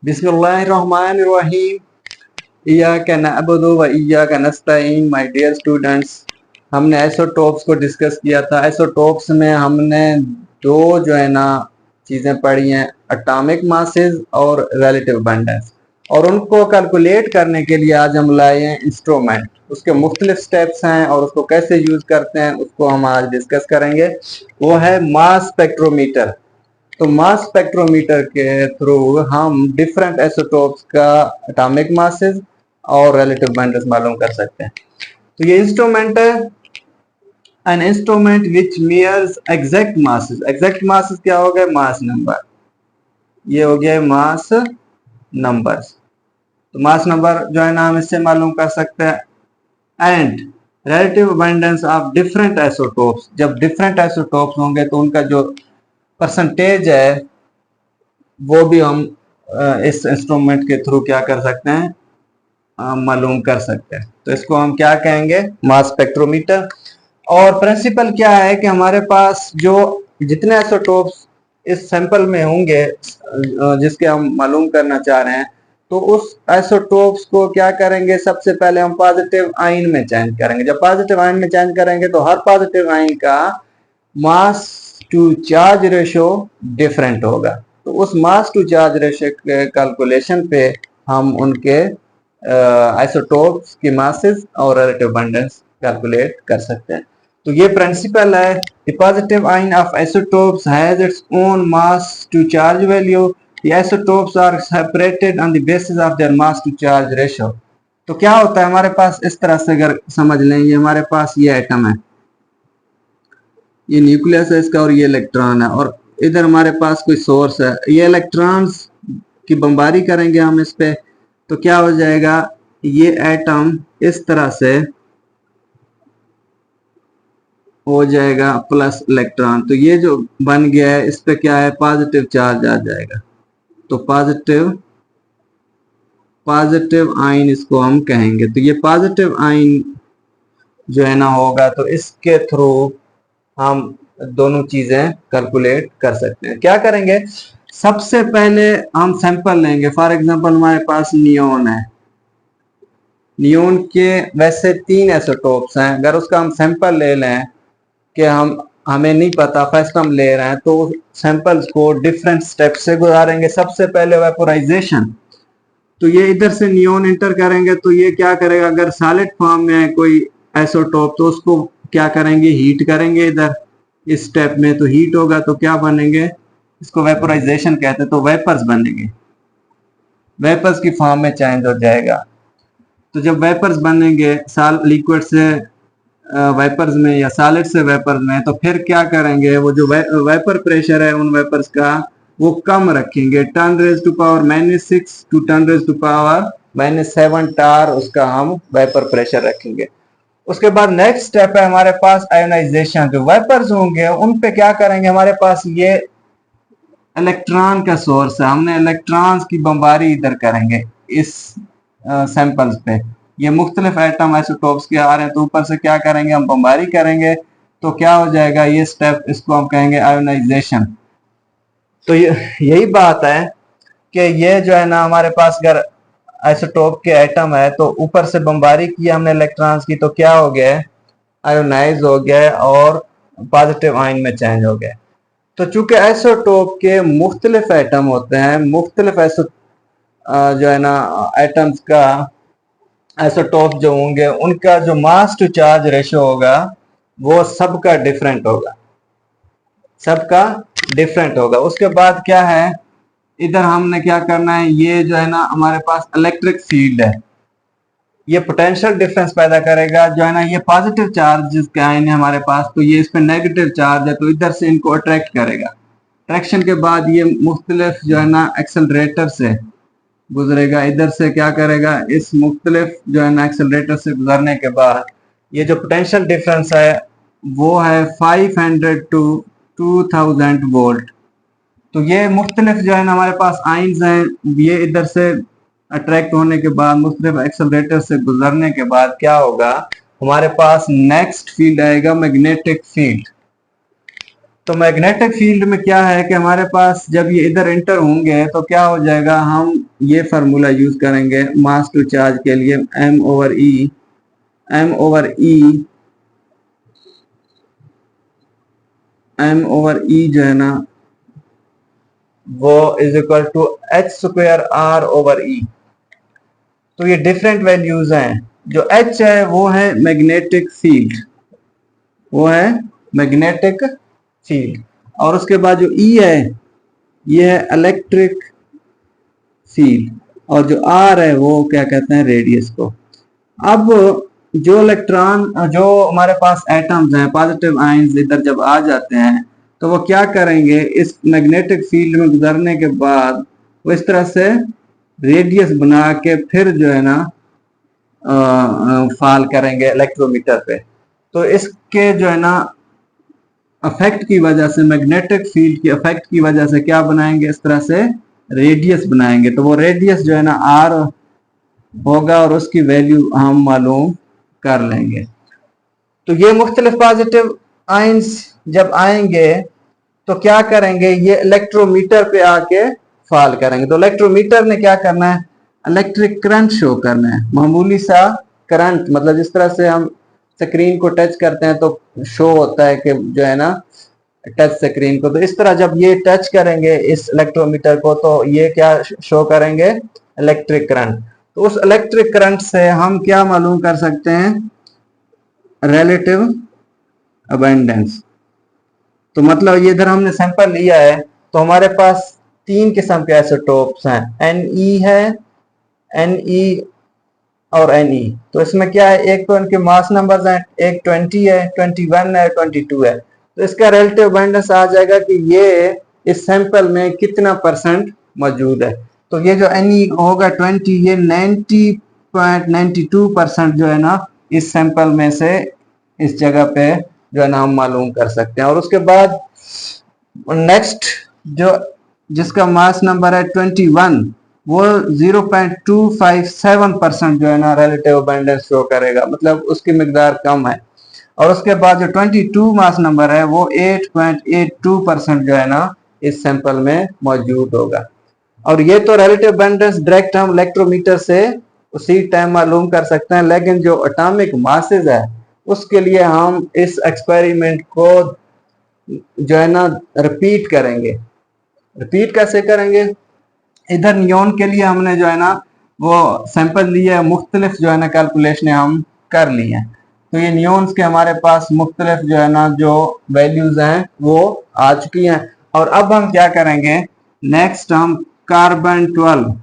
बिस्मिल्लाहिर्रहमानिर्रहीम। इय्याका नअबुदु व इय्याका नस्तईन। My dear students, हमने आइसोटोप्स को डिस्कस किया था। आइसोटोप्स में हमने दो जो है ना चीजें पढ़ी हैं, एटॉमिक मासेस और रिलेटिव अबंडेंस, और उनको कैलकुलेट करने के लिए आज हम लाए हैं इंस्ट्रूमेंट। उसके मुख्तलिफ स्टेप्स हैं और उसको कैसे यूज करते हैं उसको हम आज डिस्कस करेंगे। वो है मास स्पेक्ट्रोमीटर। तो मास स्पेक्ट्रोमीटर के थ्रू हम डिफरेंट आइसोटोप्स का एटॉमिक मासेस और रिलेटिव अबंडेंस मालूम कर सकते हैं। तो ये इंस्ट्रूमेंट है, an instrument which measures exact masses. Exact masses क्या हो गए? Mass number. ये हो गया मास नंबर्स। तो मास नंबर जो है ना हम इससे मालूम कर सकते हैं। And relative abundance of different isotopes. जब डिफरेंट आइसोटोप्स होंगे तो उनका जो परसेंटेज है वो भी हम इस इंस्ट्रूमेंट के थ्रू क्या कर सकते हैं? मालूम कर सकते हैं। तो इसको हम क्या कहेंगे? मास स्पेक्ट्रोमीटर। और प्रिंसिपल क्या है कि हमारे पास जो जितने आइसोटोप्स इस सैंपल में होंगे जिसके हम मालूम करना चाह रहे हैं, तो उस आइसोटोप्स को क्या करेंगे? सबसे पहले हम पॉजिटिव आयन में चेंज करेंगे। जब पॉजिटिव आयन में चेंज करेंगे तो हर पॉजिटिव आयन का मास टू चार्ज रेशियो डिफरेंट होगा। तो उस मास टू चार्ज रेशियो के कैलकुलेशन पे हम उनके आइसोटोप्स की मासेस और रिलेटिव अबंडेंस कैलकुलेट कर सकते हैं। तो ये प्रिंसिपल है। The positive ion of isotopes has its own mass to charge value. The isotopes are separated on the basis of their mass to charge ratio. तो क्या होता है हमारे पास? इस तरह से अगर समझ लें, ये हमारे पास ये एटम है, ये न्यूक्लियस है इसका, और ये इलेक्ट्रॉन है, और इधर हमारे पास कोई सोर्स है। ये इलेक्ट्रॉन्स की बमबारी करेंगे हम इस पे, तो क्या हो जाएगा? ये एटम इस तरह से हो जाएगा प्लस इलेक्ट्रॉन। तो ये जो बन गया है इस पे क्या है? पॉजिटिव चार्ज आ जाएगा। तो पॉजिटिव आयन इसको हम कहेंगे। तो ये पॉजिटिव आयन जो है ना होगा, तो इसके थ्रू हम दोनों चीजें कैलकुलेट कर सकते हैं। क्या करेंगे? सबसे पहले हम सैंपल लेंगे। फॉर एग्जांपल हमारे पास नियोन है। नियोन के वैसे 3 आइसोटोप्स हैं। अगर उसका हम सैंपल ले लें कि हमें नहीं पता, फर्स्ट हम ले रहे हैं, तो सैंपल्स को डिफरेंट स्टेप से गुजारेंगे। सबसे पहले वेपोराइजेशन। तो ये इधर से नियोन इंटर करेंगे तो ये क्या करेगा? अगर सॉलिड फॉर्म में है कोई आइसोटोप तो उसको क्या करेंगे? हीट करेंगे इधर इस स्टेप में। तो हीट होगा तो क्या बनेंगे? इसको वेपोराइजेशन कहते हैं। तो वेपर्स बनेंगे, वेपर्स की फॉर्म में चेंज हो जाएगा। तो जब वेपर्स बनेंगे लिक्विड से वेपर्स में या सॉलिड से वेपर्स में, तो फिर क्या करेंगे? वो जो वेपर प्रेशर है उन वेपर्स का वो कम रखेंगे। 10⁻⁻6 टू 10⁻⁻7 टार उसका हम वेपर प्रेशर रखेंगे। उसके बाद नेक्स्ट स्टेप है हमारे पास आयोनाइजेशन। जो वेपर्स होंगे उन पे क्या करेंगे? हमारे पास ये इलेक्ट्रॉन का सोर्स है, हमने इलेक्ट्रॉन्स की बमबारी इधर करेंगे इस सैंपल्स पे। ये मुख्तलिफ एटम आइसोटोप्स के आ रहे हैं, तो ऊपर से क्या करेंगे? हम बमबारी करेंगे। तो क्या हो जाएगा? ये स्टेप, इसको हम कहेंगे आयोनाइजेशन। तो यही बात है कि ये जो है ना हमारे पास अगर आइसोटोप के एटम है तो ऊपर से बमबारी की हमने इलेक्ट्रॉन्स की, तो क्या हो गया? आयोनाइज हो गया और पॉजिटिव आयन में चेंज हो गया। तो चूंकि आइसोटोप के मुख्तलिफ एटम होते हैं, मुख्तलिफ जो है ना एटम्स का आइसोटोप जो होंगे उनका जो मास टू चार्ज रेशियो होगा वो सबका डिफरेंट होगा, सबका डिफरेंट होगा। उसके बाद क्या है? इधर हमने क्या करना है? ये जो है ना हमारे पास इलेक्ट्रिक फील्ड है, ये पोटेंशियल डिफरेंस पैदा करेगा। जो है ना ये पॉजिटिव चार्ज का आयन है हमारे पास, तो ये इस पे नेगेटिव चार्ज है, तो इधर से इनको अट्रैक्ट करेगा। अट्रैक्शन के बाद ये मुख्तलिफ जो है ना एक्सेलरेटर से गुजरेगा। इधर से क्या करेगा? इस मुख्तलिफ जो है ना एक्सेलरेटर से गुजरने के बाद ये जो पोटेंशियल डिफरेंस है वो है 500 टू 2000 वोल्ट। तो ये मुख्तलिफ जो है ना हमारे पास आयन्स हैं, ये इधर से अट्रैक्ट होने के बाद मुख्तलिफ एक्सेलरेटर से गुजरने के बाद क्या होगा? हमारे पास नेक्स्ट फील्ड आएगा मैग्नेटिक फील्ड। तो मैग्नेटिक फील्ड में क्या है कि हमारे पास जब ये इधर एंटर होंगे तो क्या हो जाएगा, हम ये फार्मूला यूज करेंगे मास टू चार्ज के लिए, m/e जो है ना वो इज इक्वल टू h²r/e। तो ये डिफरेंट वैल्यूज हैं। जो h है वो है मैग्नेटिक फील्ड, वो है मैग्नेटिक फील्ड, और उसके बाद जो E है ये है इलेक्ट्रिक फील्ड, और जो R है वो क्या कहते हैं, रेडियस को। अब जो इलेक्ट्रॉन, जो हमारे पास एटम्स हैं, पॉजिटिव आयंस इधर जब आ जाते हैं तो वो क्या करेंगे, इस मैग्नेटिक फील्ड में गुजरने के बाद वो इस तरह से रेडियस बना के फिर जो है ना फॉल करेंगे इलेक्ट्रोमीटर पे। तो इसके जो है ना अफेक्ट की वजह से, मैग्नेटिक फील्ड की अफेक्ट की वजह से क्या बनाएंगे, इस तरह से रेडियस बनाएंगे। तो वो रेडियस जो है ना आर होगा और उसकी वैल्यू हम मालूम कर लेंगे। तो ये मुख्तलिफ पॉजिटिव आयंस जब आएंगे तो क्या करेंगे, ये इलेक्ट्रोमीटर पे आके फॉल करेंगे। तो इलेक्ट्रोमीटर ने क्या करना है, इलेक्ट्रिक करंट शो करना है, मामूली सा करंट, मतलब जिस तरह से हम स्क्रीन को टच करते हैं तो शो होता है कि जो है ना टच स्क्रीन को, तो इस तरह जब ये टच करेंगे इस इलेक्ट्रोमीटर को तो ये क्या शो करेंगे, इलेक्ट्रिक करंट। तो उस इलेक्ट्रिक करंट से हम क्या मालूम कर सकते हैं, रिलेटिव अबंडेंस। तो मतलब ये इधर हमने सैंपल लिया है तो हमारे पास 3 किस्म के आइसोटोप्स हैं, Ne है, Ne और Ne। तो इसमें क्या है, एक तो इनके मास नंबर्स हैं, एक 20 है, 21 है, 22 है। तो इसका रिलेटिव अबंडेंस आ जाएगा कि ये इस सैंपल में कितना परसेंट मौजूद है। तो ये जो Ne होगा 20, ये 90.92% जो है ना इस सैंपल में से इस जगह पे जो है ना हम मालूम कर सकते हैं। और उसके बाद नेक्स्ट जो जिसका मास नंबर है 21, वो 0.257% जो है ना रिलेटिव अबंडेंस शो करेगा, मतलब उसकी मिकदार कम है। और उसके बाद जो 22 मास नंबर है वो 8.82% जो है ना इस सैंपल में मौजूद होगा। और ये तो रिलेटिव अबंडेंस डायरेक्ट हम इलेक्ट्रोमीटर से उसी टाइम मालूम कर सकते हैं, लेकिन जो एटॉमिक मासेस है उसके लिए हम इस एक्सपेरिमेंट को जो है ना रिपीट करेंगे। रिपीट कैसे करेंगे, इधर नियोन के लिए हमने जो है ना वो सैंपल लिए, मुख्तलिफ जो है ना कैलकुलेशन हम कर ली हैं। तो ये नियोन्स के हमारे पास मुख्तलिफ जो है ना जो वैल्यूज हैं वो आ चुकी हैं। और अब हम क्या करेंगे, नेक्स्ट हम कार्बन 12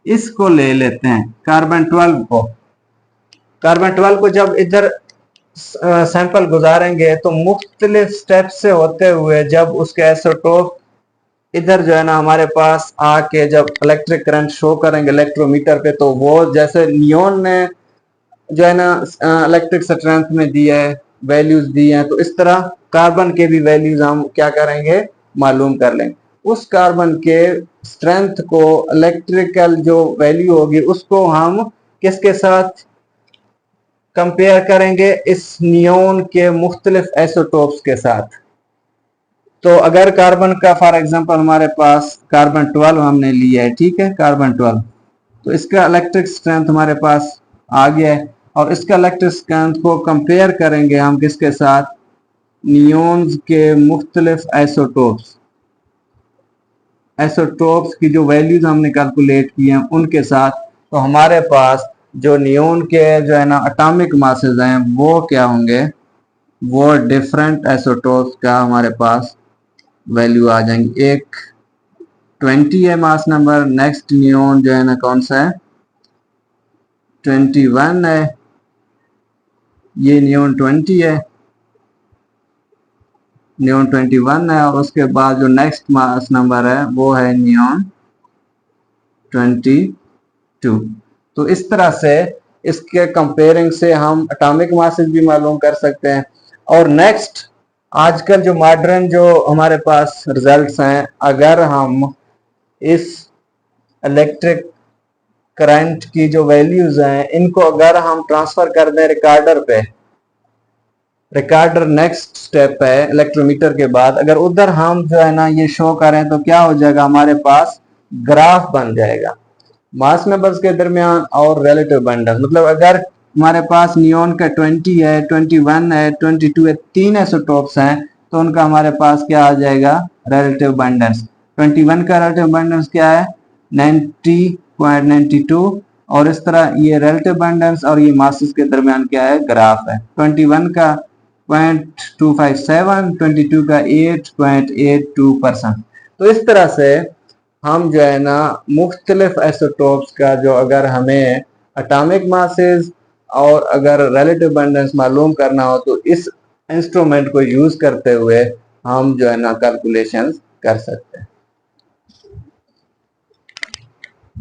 इसको ले लेते हैं। कार्बन 12 को जब इधर सैंपल गुजारेंगे तो मुख्तलिफ स्टेप से होते हुए जब उसके आइसोटोप इधर जो है ना हमारे पास आके जब इलेक्ट्रिक करंट शो करेंगे इलेक्ट्रोमीटर पे, तो वो जैसे नियोन ने जो है ना इलेक्ट्रिक स्ट्रेंथ में दिया है, वैल्यूज दी हैं, तो इस तरह कार्बन के भी वैल्यूज हम क्या करेंगे, मालूम कर लेंगे। उस कार्बन के स्ट्रेंथ को, इलेक्ट्रिकल जो वैल्यू होगी उसको हम किसके साथ कंपेयर करेंगे, इस नियोन के मुख्तलिफ आइसोटोप्स के साथ। तो अगर कार्बन का फॉर एग्जांपल हमारे पास कार्बन 12 हमने लिया है, ठीक है, कार्बन 12, तो इसका इलेक्ट्रिक स्ट्रेंथ हमारे पास आ गया है। और इसका इलेक्ट्रिक स्ट्रेंथ को कंपेयर करेंगे हम किसके साथ, नियोन्स के मुख्तलिफ आइसोटोप्स की जो वैल्यूज हमने कैलकुलेट की हैं उनके साथ। तो हमारे पास जो नियोन के जो है ना एटॉमिक मासेस हैं वो क्या होंगे, वो डिफरेंट आइसोटोप्स का हमारे पास वैल्यू आ जाएंगी। एक 20 है मास नंबर, नेक्स्ट नियोन जो है ना कौन सा है, 21 है, ये नियोन 20 है, नियोन 21 है। और उसके बाद जो नेक्स्ट मास नंबर है वो है नियोन 22। तो इस तरह से इसके कंपेयरिंग से हम एटॉमिक मासेस भी मालूम कर सकते हैं। और नेक्स्ट आजकल जो मॉडर्न जो हमारे पास रिजल्ट्स हैं, अगर हम इस इलेक्ट्रिक करंट की जो वैल्यूज हैं इनको अगर हम ट्रांसफर कर दें रिकॉर्डर पे, रिकॉर्डर नेक्स्ट स्टेप है इलेक्ट्रोमीटर के बाद। अगर उधर हम जो है ना ये शो करें तो क्या हो जाएगा, हमारे पास ग्राफ बन जाएगा मास नंबर्स के दरमियान और रिलेटिव बंडल। मतलब अगर हमारे पास नियॉन का 20 है, 21 है, 22 है, 3 आइसोटोप्स हैं, तो उनका हमारे पास क्या आ जाएगा, रिलेटिव बंडल्स। 21 का रिलेटिव बंडल्स क्या है, 90.92, और इस तरह ये रिलेटिव बंडल्स और ये मासेस के दरमियान क्या है, ग्राफ है। 21 का 0.257, 22 का 8.82%। तो इस तरह से हम जो है ना मुख्तलिफ आइसोटोप्स का जो अगर हमें एटॉमिक मासेस और अगर रिलेटिव अबंडेंस मालूम करना हो तो इस इंस्ट्रूमेंट को यूज करते हुए हम जो है ना कैलकुलेशंस कर सकते हैं।